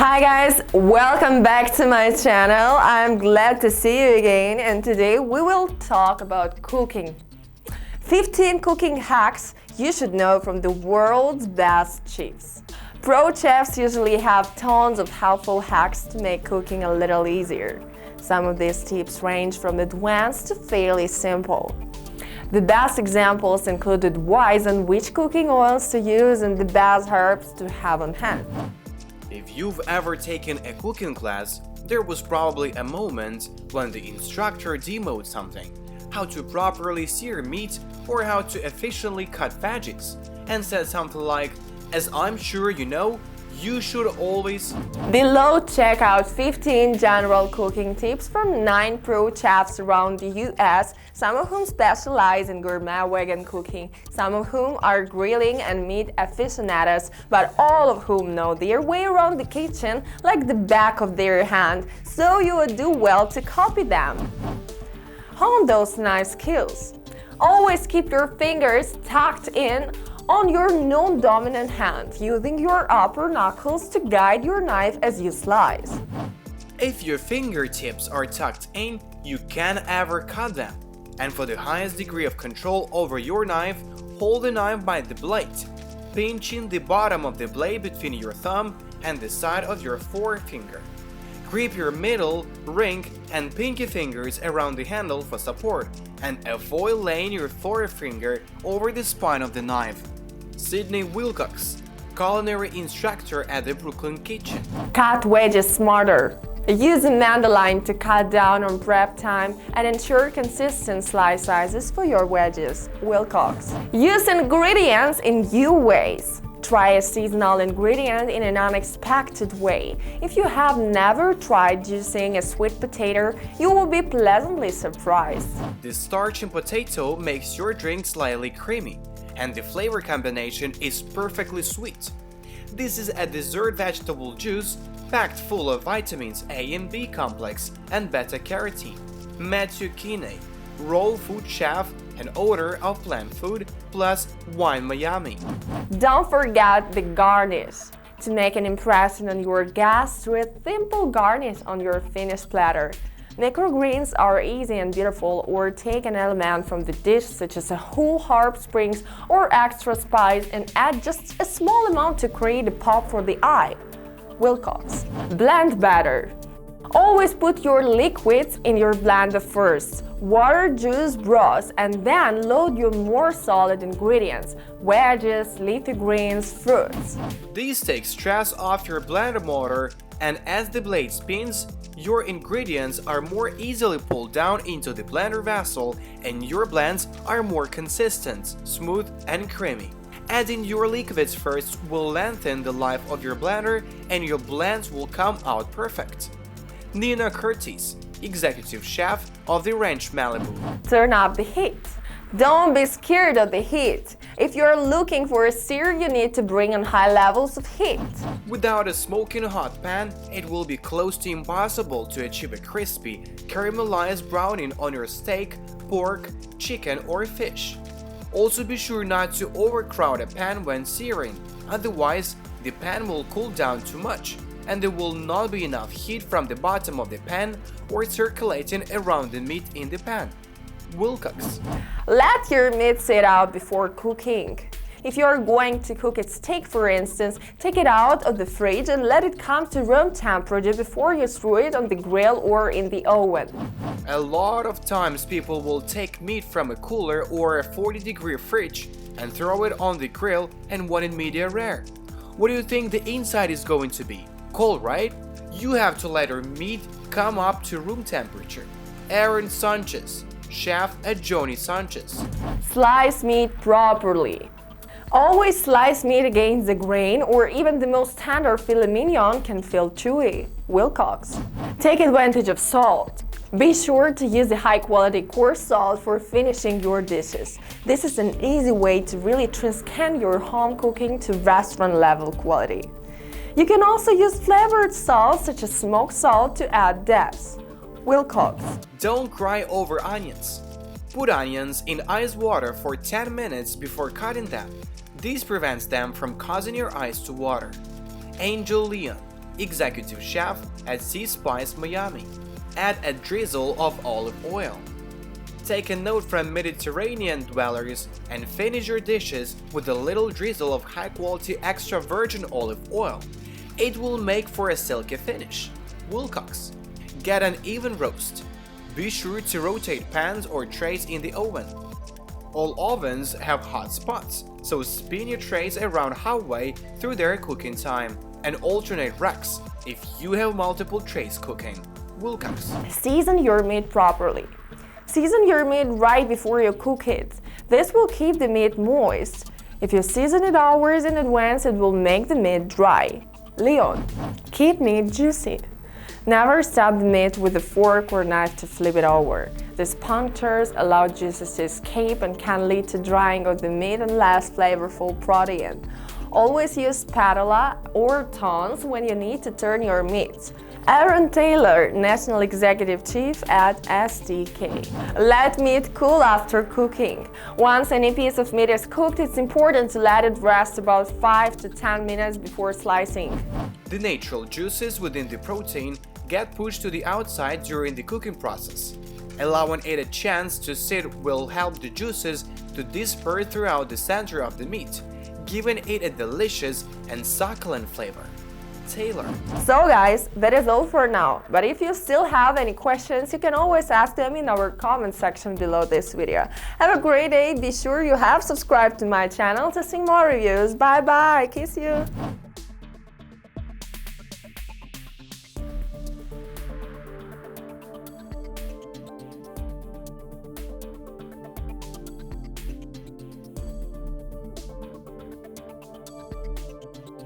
Hi guys, welcome back to my channel. I'm glad to see you again, and today we will talk about cooking. 15 cooking hacks you should know from the world's best chefs. Pro chefs usually have tons of helpful hacks to make cooking a little easier. Some of these tips range from advanced to fairly simple. The best examples include advice on which cooking oils to use and the best herbs to have on hand. If you've ever taken a cooking class, there was probably a moment when the instructor demoed something, how to properly sear meat or how to efficiently cut veggies, and said something like, "As I'm sure you know, you should always..." Below, check out 15 general cooking tips from 9 pro chefs around the US, some of whom specialize in gourmet vegan cooking, some of whom are grilling and meat aficionados, but all of whom know their way around the kitchen like the back of their hand, so you would do well to copy them. Hone those knife skills. Always keep your fingers tucked in on your non-dominant hand, using your upper knuckles to guide your knife as you slice. If your fingertips are tucked in, you can't ever cut them. And for the highest degree of control over your knife, hold the knife by the blade, pinching the bottom of the blade between your thumb and the side of your forefinger. Grip your middle, ring, and pinky fingers around the handle for support, and avoid laying your forefinger over the spine of the knife. Sydney Wilcox, culinary instructor at the Brooklyn Kitchen. Cut wedges smarter. Use a mandolin to cut down on prep time and ensure consistent slice sizes for your wedges. Wilcox. Use ingredients in new ways. Try a seasonal ingredient in an unexpected way. If you have never tried juicing a sweet potato, you will be pleasantly surprised. The starch in potato makes your drink slightly creamy, and the flavor combination is perfectly sweet. This is a dessert vegetable juice packed full of vitamins A and B complex and beta-carotene. Matthew Kinney, raw food chef and owner of Plant Food plus Wine Miami. Don't forget the garnish. To make an impression on your guests with simple garnish on your finished platter. Microgreens are easy and beautiful, or take an element from the dish such as a whole herb springs or extra spice and add just a small amount to create a pop for the eye. Wilcox. Blend better. Always put your liquids in your blender first, water, juice, broth, and then load your more solid ingredients, wedges, leafy greens, fruits. These take stress off your blender motor, and as the blade spins, your ingredients are more easily pulled down into the blender vessel and your blends are more consistent, smooth, and creamy. Adding your liquids first will lengthen the life of your blender and your blends will come out perfect. Nina Curtis, executive chef of the Ranch Malibu. Turn up the heat. Don't be scared of the heat. If you're looking for a sear, you need to bring on high levels of heat. Without a smoking hot pan, it will be close to impossible to achieve a crispy, caramelized browning on your steak, pork, chicken, or fish. Also be sure not to overcrowd a pan when searing, otherwise the pan will cool down too much and there will not be enough heat from the bottom of the pan or circulating around the meat in the pan. Wilcox. Let your meat sit out before cooking. If you are going to cook a steak, for instance, take it out of the fridge and let it come to room temperature before you throw it on the grill or in the oven. A lot of times people will take meat from a cooler or a 40-degree fridge and throw it on the grill and want it medium rare. What do you think the inside is going to be? Cold, right? You have to let your meat come up to room temperature. Aaron Sanchez, chef at Johnny Sanchez. Slice meat properly. Always slice meat against the grain, or even the most tender filet mignon can feel chewy. Wilcox. Take advantage of salt. Be sure to use the high-quality coarse salt for finishing your dishes. This is an easy way to really transcend your home cooking to restaurant-level quality. You can also use flavored salt such as smoked salt to add depth. Wilcox. Don't cry over onions. Put onions in ice water for 10 minutes before cutting them. This prevents them from causing your eyes to water. Angel Leon, executive chef at Sea Spice Miami. Add a drizzle of olive oil. Take a note from Mediterranean dwellers and finish your dishes with a little drizzle of high-quality extra virgin olive oil. It will make for a silky finish. Wilcox. Get an even roast. Be sure to rotate pans or trays in the oven. All ovens have hot spots, so spin your trays around halfway through their cooking time and alternate racks if you have multiple trays cooking. Wilcox. Season your meat properly. Season your meat right before you cook it. This will keep the meat moist. If you season it hours in advance, it will make the meat dry. Leon. Keep meat juicy. Never stab the meat with a fork or knife to flip it over. These punctures allow juices to escape and can lead to drying of the meat and less flavorful protein. Always use spatula or tongs when you need to turn your meat. Aaron Taylor, National Executive Chief at SDK. Let meat cool after cooking. Once any piece of meat is cooked, it's important to let it rest about 5 to 10 minutes before slicing. The natural juices within the protein get pushed to the outside during the cooking process. Allowing it a chance to sit will help the juices to disperse throughout the center of the meat, giving it a delicious and succulent flavor. Taylor. So guys, that is all for now, but if you still have any questions, you can always ask them in our comment section below this video. Have a great day, be sure you have subscribed to my channel to see more reviews. Bye bye, kiss you!